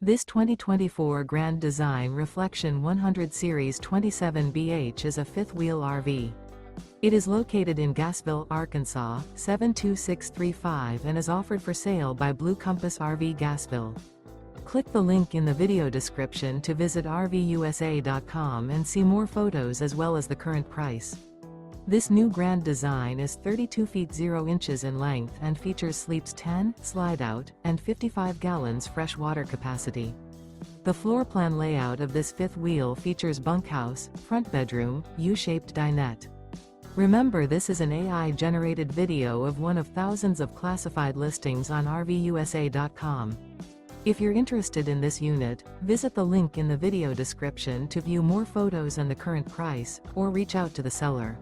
This 2024 Grand Design Reflection 100 Series 27BH is a fifth-wheel RV. It is located in Gassville, Arkansas, 72635 and is offered for sale by Blue Compass RV Gassville. Click the link in the video description to visit RVUSA.com and see more photos as well as the current price. This new Grand Design is 32 feet 0 inches in length and features sleeps 10, Slideout, and 55 gallons fresh water capacity. The floor plan layout of this fifth wheel features bunkhouse, front bedroom, U-shaped dinette. Remember, this is an AI-generated video of one of thousands of classified listings on RVUSA.com. If you're interested in this unit, visit the link in the video description to view more photos and the current price, or reach out to the seller.